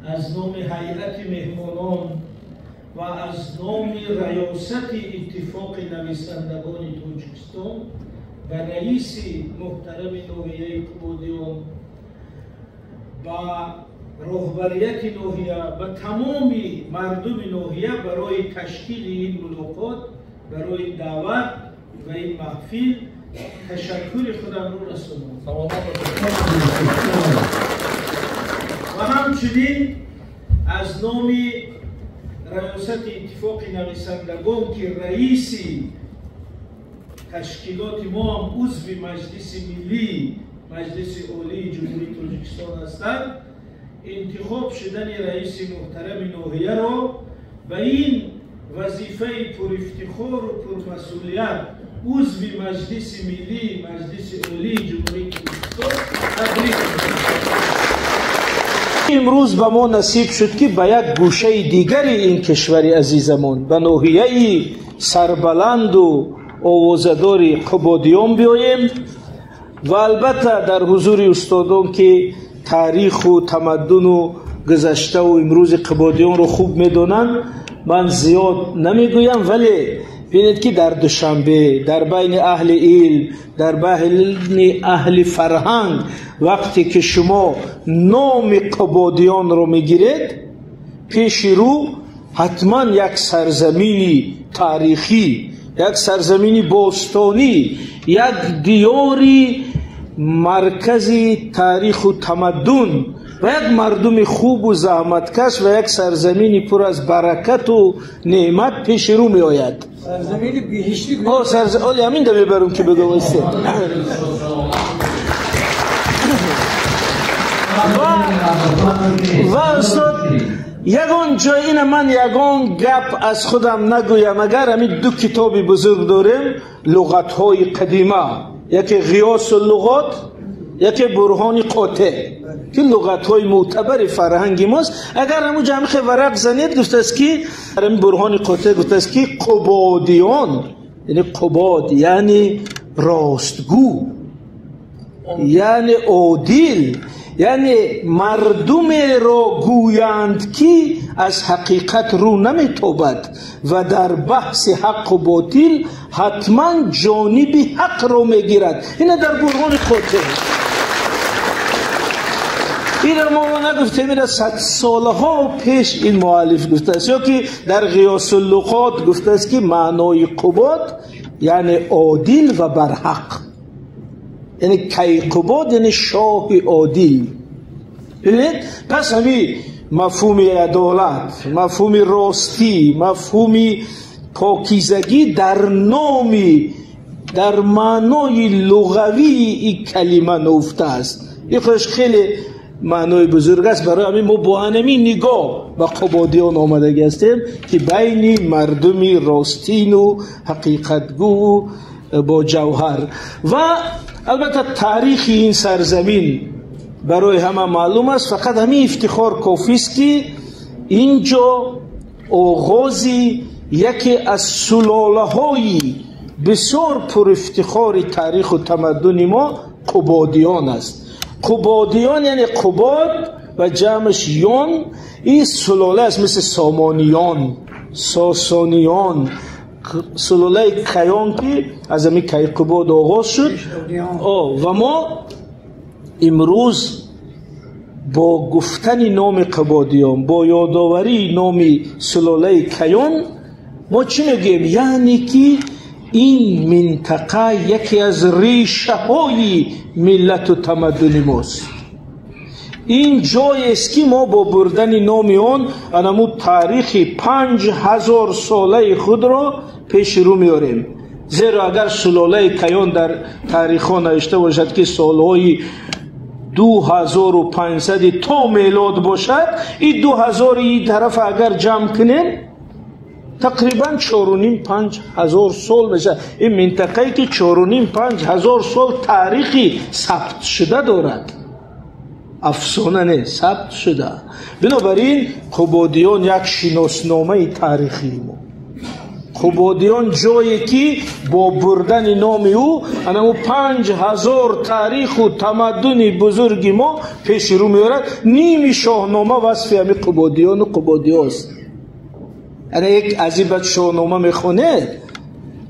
از نام هیئت مهمانان و از نام ریاست اتفاق نویسندگان تاجیکستان و رئیس محترم ناحیه کبادیان و رهبریت ناحیه و تمام مردم ناحیه برای تشکیل این ملاقات، برای دعوت و این محفل تشکر خودم رو رسانم. و همچنین از نام ریاست اتفاق نویسندگان که رئیس تشکیلات ما هم عضو مجلس ملی مجلس عالی جمهوری تاجیکستان هستند، انتخاب شدن رئیس محترم ناحیه را و این وظیفه پر افتخار و پر مسئولیت عضو مجلس ملی مجلس عالی جمهوری تاجیکستان تبریک می‌گویم. امروز به ما نصیب شد که به یک گوشه دیگر این کشور عزیزمان به ناحیه سربلند و آوازدار کبادیان بیاییم و البته در حضور استادان که تاریخ و تمدن و گذشته و امروز کبادیان رو خوب میدونن، من زیاد نمیگویم، ولی ببینید که در دوشنبه در بین اهل علم، در بین اهل فرهنگ، وقتی که شما نام کبادیان رو میگیرید، پیش رو حتما یک سرزمینی تاریخی، یک سرزمینی باستانی، یک دیاری مرکزی تاریخ و تمدن و یک مردم خوب و زحمتکش و یک سرزمینی پر از برکت و نعمت پیش رو می آید. سرزمینی بهشتی. همین ده میبرم که بگو واسه. و استاد یگان جای این من یگان گپ از خودم نگویم، اگر همین دو کتابی بزرگ داریم، لغت های قدیمه، یکی غیاس اللغات، یکی برهان قاطع که لغت های معتبر فرهنگی ماست. اگر همون جمعه ورق زنید گفته است که برهان قاطع گفته است که قبادیان، یعنی قباد یعنی راستگو، یعنی عادل، یعنی مردم را گویند که از حقیقت رو نمیتابد و در بحث حق و باطل حتما جانب حق رو میگیرد. این در برهان قاطع. این در ما نگفته میره 100 سالها پیش این مؤلف گفته است، یا که در غیاس اللغات گفته است که معنای قباد یعنی عادل و برحق، یعنی کیقباد یعنی شاه عادل. ببینید پس همین مفهوم عدالت، مفهوم راستی، مفهوم پاکیزگی در نامی، در معنای لغوی این کلمه نهفته است. این خودش خیلی معنای بزرگ است. برای همین ما با همین نگاه به قبادیان آمده هستیم که بین مردمی راستین و حقیقتگو با جوهر. و البته تاریخ این سرزمین برای همه معلوم است، فقط همین افتخار کافی است که اینجا آغازی یکی از سلاله های بسیار پر افتخار تاریخ و تمدن ما قبادیان است. قبادیان یعنی قباد و جمعش یان، این سلاله است مثل سامانیان، ساسانیان، سلاله کیان که از همین کیقباد آغاز شد. و ما امروز با گفتن نام قبادیان، با یادآوری نام سلاله کیان، ما چی میگیم؟ یعنی که این منطقه یکی از ریشه های ملت و تمدن ماست. این جای است که ما با بردن نام آن انمو تاریخ 5000 ساله خود را پیش رو میاریم. زیرا اگر سلاله کیان در تاریخ ها نوشته باشد که سالهای 2500 تا میلاد باشد، این 2000 این طرف اگر جمع کنیم تقریبا 4.5-5,000 سال میشه. این منطقه‌ای که 4.5-5,000 سال تاریخی ثبت شده دارد، افسانه نه، ثبت شده. بنابراین قبادیان یک شناسنامه تاریخی ما. قبادیان جایی که با بردن نام او انمو 5000 تاریخ و تمدن بزرگی ما پیش رو میارد. نیم شاهنامه وصف همین قبادیان و قبادی است. اگر یک عزیبت شاهنامه میخونه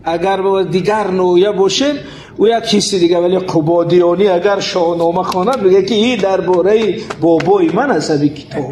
اگر دیگر نوعیه باشه او یک کسی دیگه، ولی قبادیانی اگر شاهنامه خواند بگه که این درباره بابای من است این کتاب.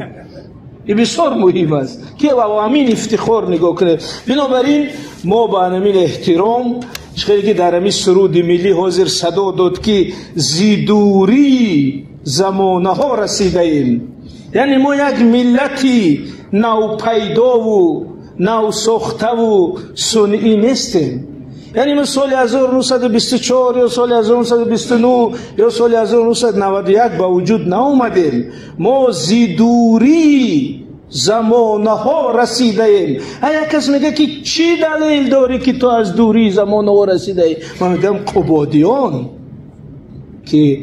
این بسیار مهم است که با همین افتخار نگاه کنه. بنابراین ما با همین احترام خیلی که در همین سرود ملی حاضر صدا داد که زیدوری زمانه ها رسیده ایم، یعنی ما یک ملتی نو پیدا و نو ساخته و صنعی نیستیم. یعنی ما سال 1924 یا سال 1929 یا سال 1991 با وجود ناومدیم. ما زیدوری زمانه ها رسیده ایم. اگر کس میگه که چی دلیل داری که تو از دوری زمانه ها رسیده ای؟ من میگم قبادیان که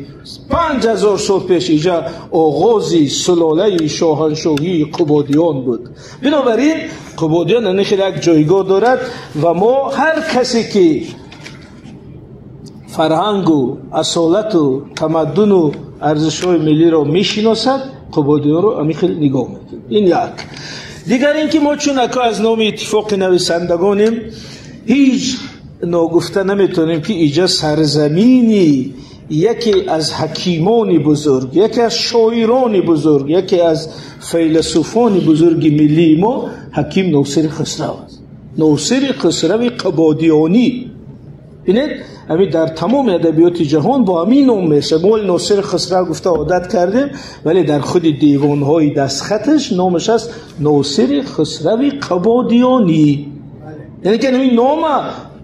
5000 سال پیش اینجا آغازی سلاله شاهنشاهی قبادیان بود. بنابراین قبادیان خیلی یک جایگاه دارد و ما هر کسی که فرهنگ و اصالت و تمدن و ارزش‌های ملی را میشناسد قبادیان رو همین خیلی نگاه میکنیم. این یک. دیگر این که ما چون از نام اتفاق نویسندگانیم هیچ ناگفته نمیتونیم که اینجا سرزمینی یکی از حکیمان بزرگ، یکی از شاعران بزرگ، یکی از فیلسوفان بزرگ ملی ما حکیم ناصر خسرو است. ناصر خسرو قبادیانی. ببینید همین در تمام ادبیات جهان با همین نام میشه. ما ناصر خسرو گفته عادت کردیم، ولی در خود دیوانهای دستخطش نامش است ناصر خسرو قبادیانی. یعنی که همین نام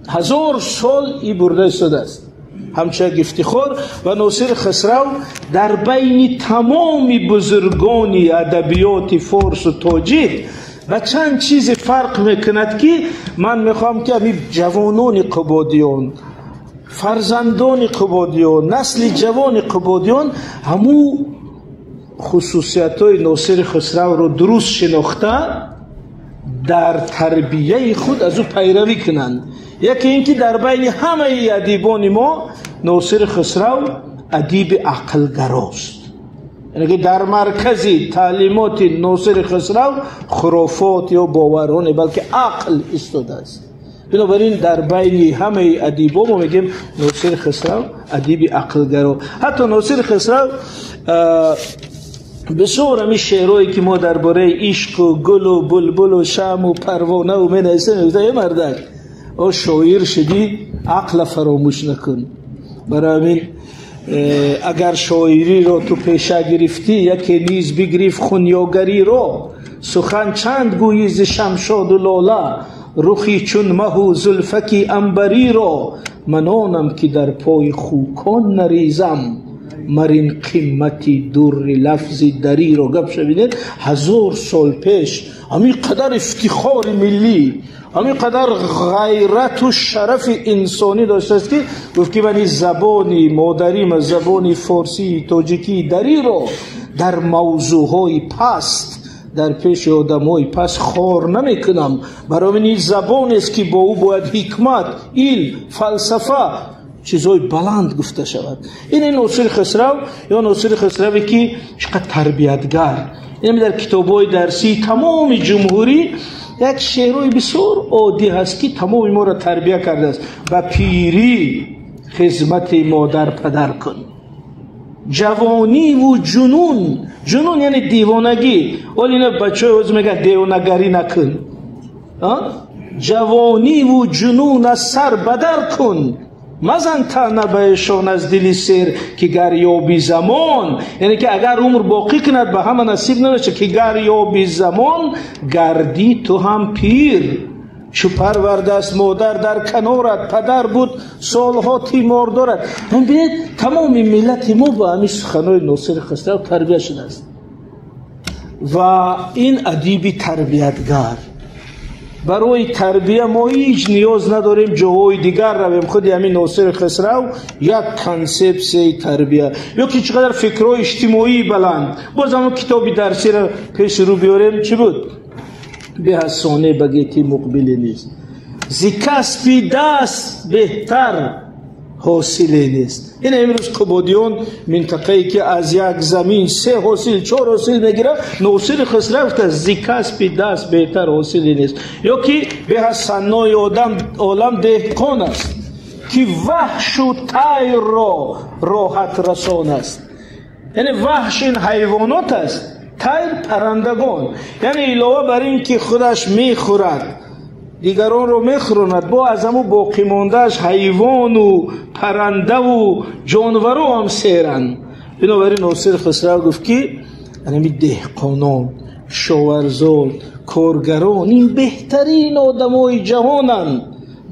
1000 سال ای برده شده است. همچنین افتخار و ناصر خسرو در بین تمام بزرگان ادبیات فارس و تاجیک و چند چیز فرق میکند که من میخوام که همین جوانان قبادیان، فرزندان قبادیان، نسل جوان قبادیان همو خصوصیت های ناصر خسرو رو درست شناخته در تربیه خود از او پیروی کنند. یکی اینکه در بین همه ادیبان ما ناصر خسرو ادیب عقلگراست، یعنی که در مرکز تعلیمات ناصر خسرو خرافات یا باوران بلکه عقل ایستاده است. بنابراین در بین همه ادیبان ما میگیم ناصر خسرو ادیب عقلگرا. حتی ناصر خسرو بسیار همی شعرهایی که ما درباره عشق و گل و بلبل و شمع و پروانه و منعسه میگه مردک او شاعر شدی عقل فراموش نکن. برای همین اگر شاعری رو تو پیشه گرفتی یکی نیز بگریف خونیاگری رو، سخن چند گویی ز شمشاد و لاله، رخی چون مه و زلفکی عنبری رو، من آنم که در پای خوکان نریزم، مرین قیمتی در لفظی دری رو. گپ شوید 1000 سال پیش همین قدر افتخار ملی، همین قدر غیرت و شرف انسانی داشته است که گفت که من زبانی مادریم زبانی فارسی تاجیکی دری رو در موضوعهای پست در پیش آدمای پس خار نمی کنم. برای این زبان است که با او باید حکمت، علم، فلسفه چیزای بلند گفته شود. این ناصر خسرو یا ناصر خسروی که چقدر تربیتگر. این در کتابای درسی تمام جمهوری یک شعرهای بسیار عادی هست که تمام ما را تربیت کرده است. و پیری خدمت مادر پدر کن، جوانی و جنون، جنون یعنی دیوانگی، ولی اینا بچه های از میگه دیوانگری نکن. جوانی و جنون از سر بدر کن، مزن تنه بهشان از دلی سیر که گر یابی زمان، یعنی که اگر عمر باقی کند به همه نصیب نمیشه که گر یابی زمان گردی تو هم پیر. چو پرورده است مادر در کنارت، پدر بود سالها تیمار دارد. من بینید تمام ملت ما با همین سخنهای ناصر خسرو تربیت شده است و این ادیبی تربیتگر. برای تربیه ما هیچ نیاز نداریم جاهای دیگر رویم، خود همین ناصر خسرو یک کانسپت تربیه یا که چقدر فکرهای اجتماعی بلند. باز هم کتابی درسی را پیش رو بیاریم چی بود؟ به حسانه بگیتی مقبل نیست، ز کسبی دست بهتر حاصلی نیست. این امروز کبودیون منطقه‌ای که از یک زمین 3 حاصل 4 حاصل میگیره، نوصل خسرو گفته ز کسبی دست بهتر حاصلی نیست. یا که به صنایع عالم دهقان است که وحش و طیر را راحت رسان است. یعنی وحش این حیوانات است، طیر پرندگان. یعنی علاوه بر این که خودش میخورد دیگران رو میخوراند، با از همون باقی ماندهش حیوان و پرنده و جانورو هم سیرن. بنابراین ناصر خسرو گفت که همین دهقانان، کشاورزان، کارگران این بهترین آدمای جهانند.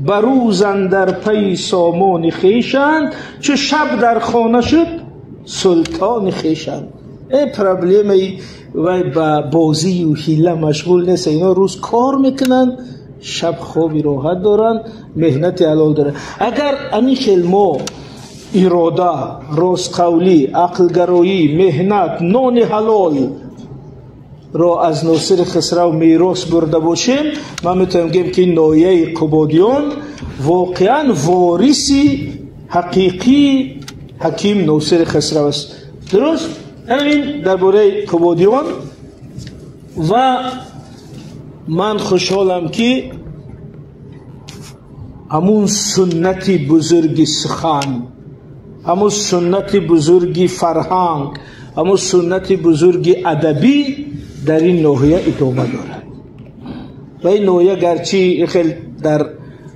بروزن در پی سامان خیشند، چو شب در خانه شد سلطان خیشند. این پرابلمی و با بازی و حیله مشغول نیست. اینا روز کار میکنن، شب خوابی راحت دارن، مهنت حلال دارن. اگر همین خیل ما اراده، راستقولی، عقلگرایی، مهنت، نان حلال را از ناصر خسرو میراث برده باشیم، من میتونم بگم که نایه کبودیان واقعا وارثی حقیقی حکیم ناصر خسرو است. درست؟ همین درباره کبودیان. و من خوشحالم که همون سنت بزرگ سخن، همون سنت بزرگ فرهنگ، همون سنت بزرگ ادبی در این ناحیه ادامه دارد. و این ناحیه گرچه خیلی در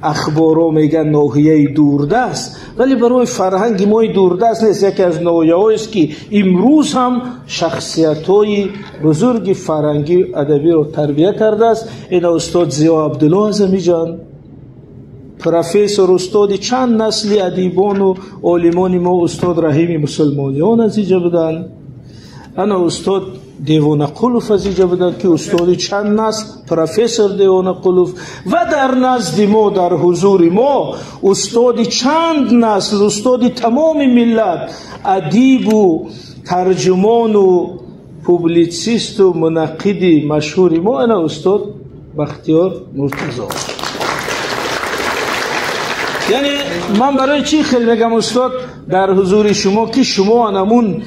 اخبارو میگن ناحیه دوردست، ولی برای فرهنگ ما دوردست نیست. یکی از ناحیه است که امروز هم شخصیت های بزرگ فرهنگی ادبی رو تربیت کرده است. این استاد ضیا عبدالله اعظمی جان، پروفسور، استاد چند نسل ادیبان و عالمان ما، استاد رحیم مسلمانیان از اینجا بودن. انا استاد دیوان قلوف از اینجا بودن که استاد چند نسل پروفسور دیوان قلوف. و در نزد ما، در حضور ما، استاد چند نسل، استاد تمام ملت، ادیب و ترجمان و پوبلیسیست و منقد مشهور ما، انا استاد بختیار مرتضی. یعنی من برای چی خیلی میگم استاد در حضور شما که شما انمون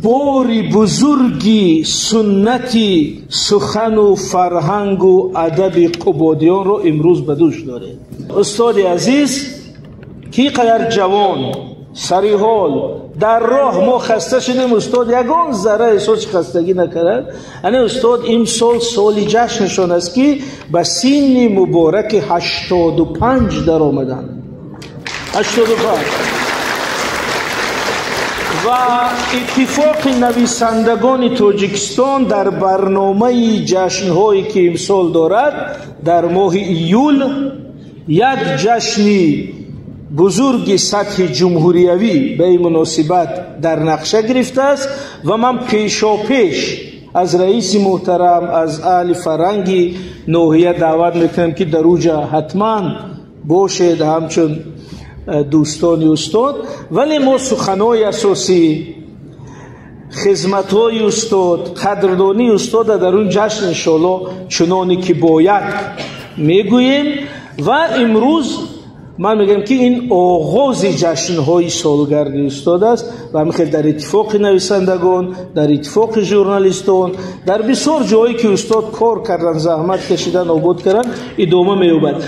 باری بزرگی سنتی سخن و فرهنگ و ادب کبودیان رو امروز به دوش داره. استاد عزیز کی قدر جوان سریحال در راه ما خسته شدیم، استاد یگان ذره احساس خستگی نکرد. یعنی استاد این سالی جشنشان است که به سن مبارک 85 در آمدن. 85. و اتفاق نویسندگان تاجیکستان در برنامه جشنهایی که امسال دارد در ماه ایول یک جشنی بزرگ سطح جمهوریوی به این مناسبت در نقشه گرفته است. و من پیشا پیش از رئیس محترم، از اهل فرهنگ ناحیه دعوت میکنم که در اوجا حتما باشید همچون دوستانی استاد. ولی ما سخنهای اساسی، خدمت‌های استاد، قدردانی استاد در اون جشن انشاءالله چنانی که باید میگوییم. و امروز من میگم که این آغاز جشن‌های سالگرد استاد است و من خیلی در اتفاق نویسندگان، در اتفاق ژورنالیستان، در بسیار جایی که استاد کار کردن، زحمت کشیدن، آباد کردن ادامه می‌یابد.